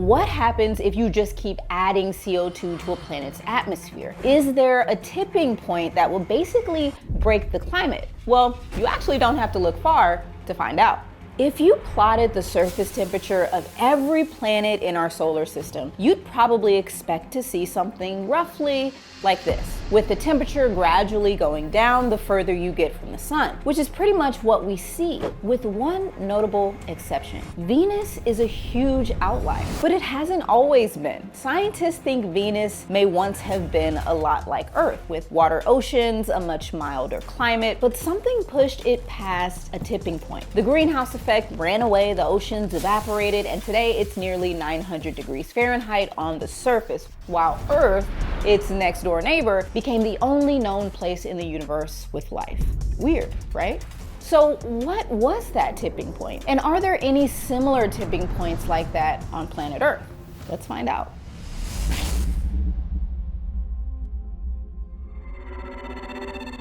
what happens if you just keep adding CO2 to a planet's atmosphere? Is there a tipping point that will basically break the climate? Well, you actually don't have to look far to find out. If you plotted the surface temperature of every planet in our solar system, you'd probably expect to see something roughly like this, with the temperature gradually going down the further you get from the sun, which is pretty much what we see, with one notable exception. Venus is a huge outlier, but it hasn't always been. Scientists think Venus may once have been a lot like Earth, with water oceans, a much milder climate, but something pushed it past a tipping point. The greenhouse effect ran away, the oceans evaporated, and today it's nearly 900 degrees Fahrenheit on the surface, while Earth, its next door neighbor, became the only known place in the universe with life. Weird, right? So what was that tipping point? And are there any similar tipping points like that on planet Earth? Let's find out.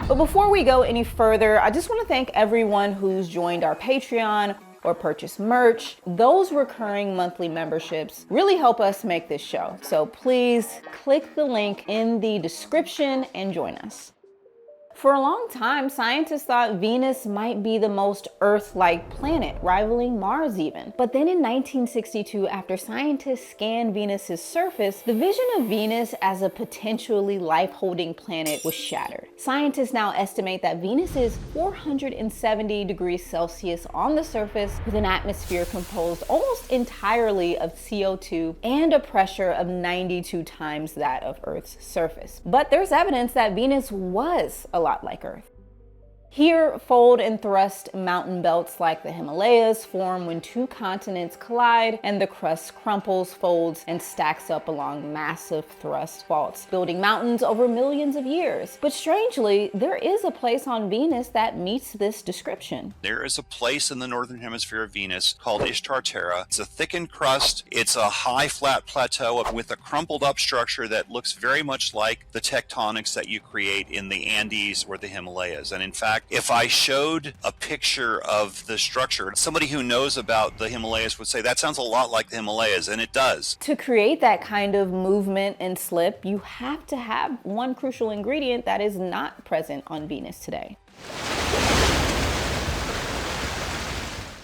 But before we go any further, I just want to thank everyone who's joined our Patreon or purchased merch. Those recurring monthly memberships really help us make this show. So please click the link in the description and join us. For a long time, scientists thought Venus might be the most Earth-like planet, rivaling Mars even. But then in 1962, after scientists scanned Venus's surface, the vision of Venus as a potentially life-holding planet was shattered. Scientists now estimate that Venus is 470 degrees Celsius on the surface, with an atmosphere composed almost entirely of CO2 and a pressure of 92 times that of Earth's surface. But there's evidence that Venus was a lot like Earth. Here, fold and thrust mountain belts like the Himalayas form when two continents collide and the crust crumples, folds, and stacks up along massive thrust faults, building mountains over millions of years. But strangely, there is a place on Venus that meets this description. There is a place in the northern hemisphere of Venus called Terra. It's a thickened crust. It's a high flat plateau with a crumpled up structure that looks very much like the tectonics that you create in the Andes or the Himalayas. And in fact, if I showed a picture of the structure, somebody who knows about the Himalayas would say that sounds a lot like the Himalayas, and it does. To create that kind of movement and slip, you have to have one crucial ingredient that is not present on Venus today: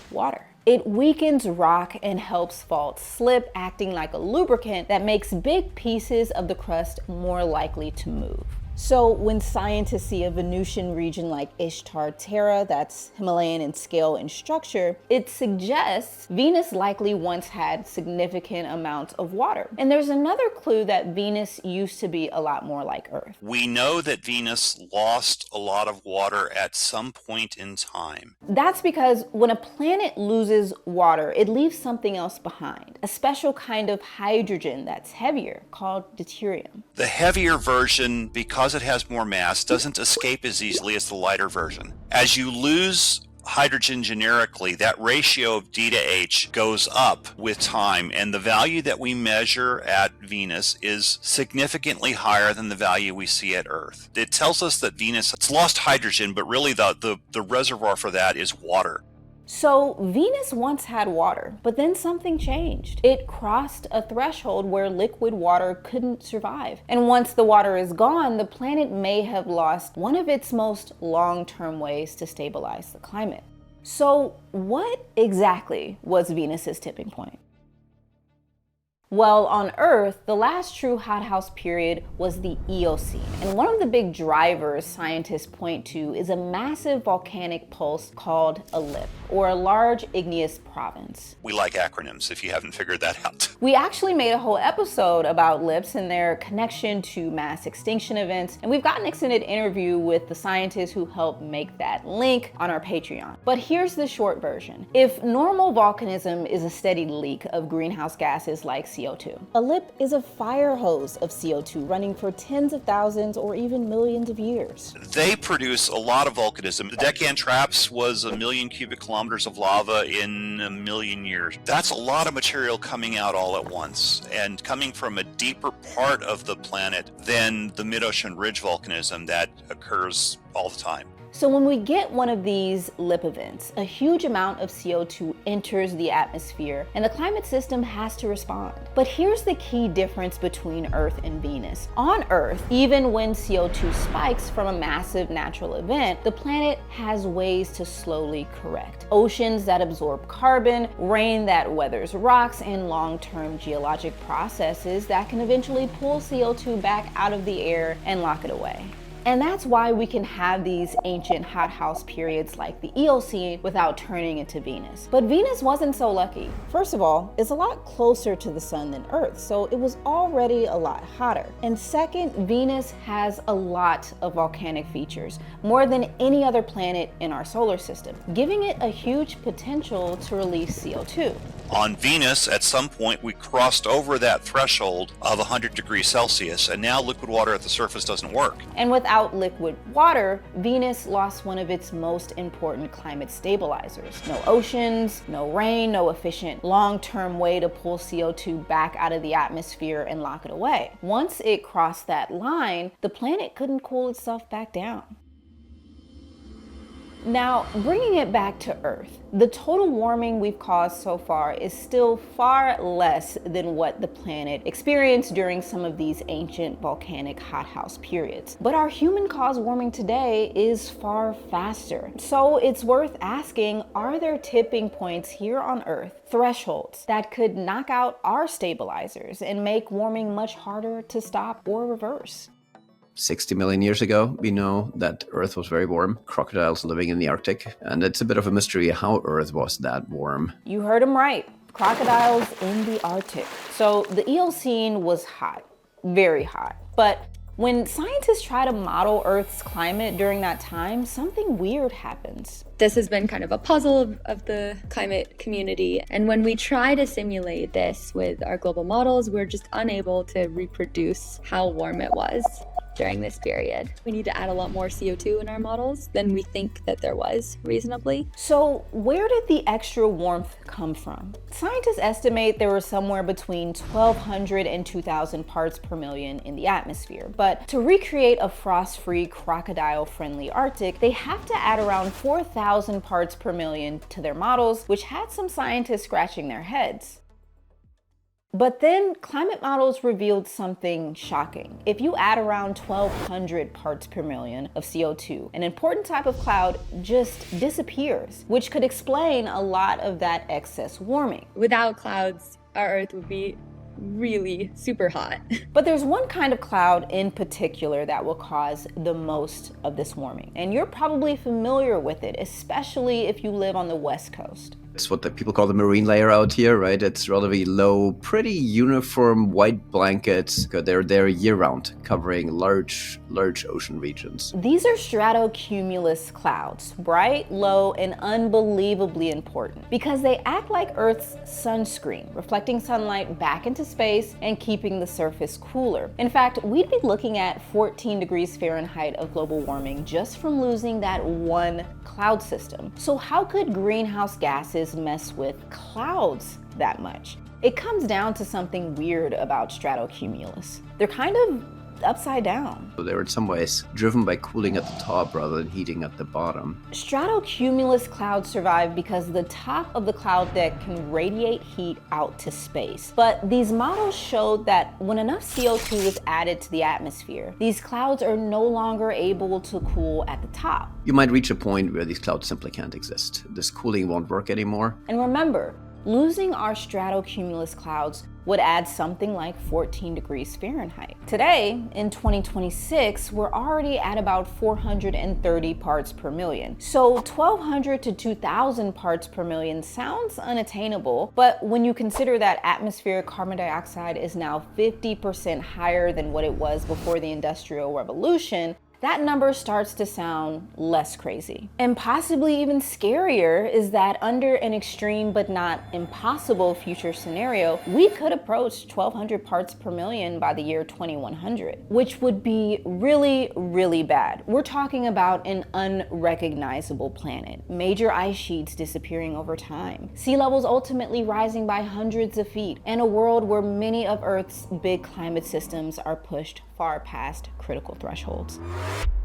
water. It weakens rock and helps faults slip, acting like a lubricant that makes big pieces of the crust more likely to move. So when scientists see a Venusian region like Terra that's Himalayan in scale and structure, it suggests Venus likely once had significant amounts of water. And there's another clue that Venus used to be a lot more like Earth. We know that Venus lost a lot of water at some point in time. That's because when a planet loses water, it leaves something else behind, a special kind of hydrogen that's heavier, called deuterium. The heavier version, because it has more mass, doesn't escape as easily as the lighter version. As you lose hydrogen generically, that ratio of D to H goes up with time, and the value that we measure at Venus is significantly higher than the value we see at Earth. It tells us that Venus has lost hydrogen, but really the reservoir for that is water. So Venus once had water, but then something changed. It crossed a threshold where liquid water couldn't survive. And once the water is gone, the planet may have lost one of its most long-term ways to stabilize the climate. So what exactly was Venus's tipping point? Well, on Earth, the last true hothouse period was the Eocene. And one of the big drivers scientists point to is a massive volcanic pulse called a lip, or a large igneous province. We like acronyms, if you haven't figured that out. We actually made a whole episode about lips and their connection to mass extinction events, and we've got an extended interview with the scientists who helped make that link on our Patreon. But here's the short version. If normal volcanism is a steady leak of greenhouse gases like CO2, a lip is a fire hose of CO2 running for tens of thousands or even millions of years. They produce a lot of volcanism. The Deccan Traps was 1 million cubic kilometers of lava in 1 million years. That's a lot of material coming out all at once, and coming from a deeper part of the planet than the mid-ocean ridge volcanism that occurs all the time. So when we get one of these lip events, a huge amount of CO2 enters the atmosphere and the climate system has to respond. But here's the key difference between Earth and Venus. On Earth, even when CO2 spikes from a massive natural event, the planet has ways to slowly correct. Oceans that absorb carbon, rain that weathers rocks, and long-term geologic processes that can eventually pull CO2 back out of the air and lock it away. And that's why we can have these ancient hothouse periods like the Eocene without turning into Venus. But Venus wasn't so lucky. First of all, it's a lot closer to the sun than Earth, so it was already a lot hotter. And second, Venus has a lot of volcanic features, more than any other planet in our solar system, giving it a huge potential to release CO2. On Venus, at some point, we crossed over that threshold of 100 degrees Celsius, and now liquid water at the surface doesn't work. And without liquid water, Venus lost one of its most important climate stabilizers. No oceans, no rain, no efficient long-term way to pull CO2 back out of the atmosphere and lock it away. Once it crossed that line, the planet couldn't cool itself back down. Now, bringing it back to Earth, the total warming we've caused so far is still far less than what the planet experienced during some of these ancient volcanic hothouse periods. But our human-caused warming today is far faster. So it's worth asking, are there tipping points here on Earth, thresholds that could knock out our stabilizers and make warming much harder to stop or reverse? 60 million years ago, we know that Earth was very warm, crocodiles living in the Arctic, and it's a bit of a mystery how Earth was that warm. You heard him right. Crocodiles in the Arctic. So the Eocene was hot, very hot. But when scientists try to model Earth's climate during that time, something weird happens. This has been kind of a puzzle of the climate community. And when we try to simulate this with our global models, we're just unable to reproduce how warm it was during this period. We need to add a lot more CO2 in our models than we think that there was reasonably. So where did the extra warmth come from? Scientists estimate there were somewhere between 1,200 and 2,000 parts per million in the atmosphere. But to recreate a frost-free, crocodile-friendly Arctic, they have to add around 4,000 parts per million to their models, which had some scientists scratching their heads. But then climate models revealed something shocking. If you add around 1,200 parts per million of CO2, an important type of cloud just disappears, which could explain a lot of that excess warming. Without clouds, our Earth would be really super hot. But there's one kind of cloud in particular that will cause the most of this warming. And you're probably familiar with it, especially if you live on the West Coast. It's what the people call the marine layer out here, right? It's relatively low, pretty uniform white blankets. They're there year-round, covering large ocean regions. These are stratocumulus clouds, bright, low, and unbelievably important because they act like Earth's sunscreen, reflecting sunlight back into space and keeping the surface cooler. In fact, we'd be looking at 14 degrees Fahrenheit of global warming just from losing that one cloud system. So how could greenhouse gases mess with clouds that much? It comes down to something weird about stratocumulus. They're kind of upside down. So they're in some ways driven by cooling at the top rather than heating at the bottom. Stratocumulus clouds survive because the top of the cloud deck can radiate heat out to space. But these models showed that when enough CO2 is added to the atmosphere, these clouds are no longer able to cool at the top. You might reach a point where these clouds simply can't exist. This cooling won't work anymore. And remember, losing our stratocumulus clouds would add something like 14 degrees Fahrenheit. Today, in 2026, we're already at about 430 parts per million. So 1,200 to 2,000 parts per million sounds unattainable, but when you consider that atmospheric carbon dioxide is now 50% higher than what it was before the Industrial Revolution, that number starts to sound less crazy. And possibly even scarier is that under an extreme but not impossible future scenario, we could approach 1,200 parts per million by the year 2100, which would be really, really bad. We're talking about an unrecognizable planet, major ice sheets disappearing over time, sea levels ultimately rising by hundreds of feet, and a world where many of Earth's big climate systems are pushed far past critical thresholds.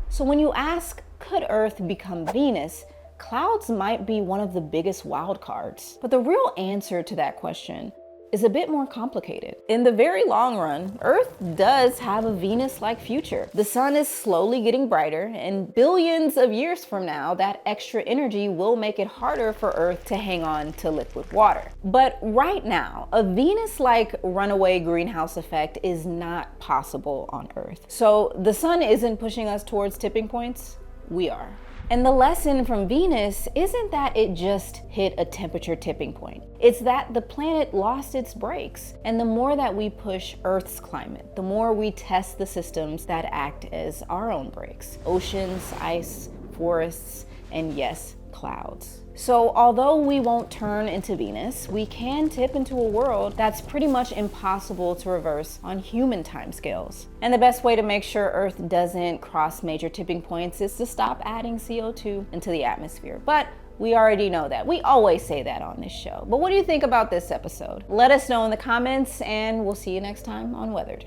So when you ask, could Earth become Venus, clouds might be one of the biggest wild cards. But the real answer to that question is a bit more complicated. In the very long run, Earth does have a Venus-like future. The sun is slowly getting brighter, and billions of years from now, that extra energy will make it harder for Earth to hang on to liquid water. But right now, a Venus-like runaway greenhouse effect is not possible on Earth. So the sun isn't pushing us towards tipping points, we are. And the lesson from Venus isn't that it just hit a temperature tipping point. It's that the planet lost its brakes. And the more that we push Earth's climate, the more we test the systems that act as our own brakes. Oceans, ice, forests, and yes, clouds. So although we won't turn into Venus, we can tip into a world that's pretty much impossible to reverse on human timescales. And the best way to make sure Earth doesn't cross major tipping points is to stop adding CO2 into the atmosphere. But we already know that. We always say that on this show. But what do you think about this episode? Let us know in the comments, and we'll see you next time on Weathered.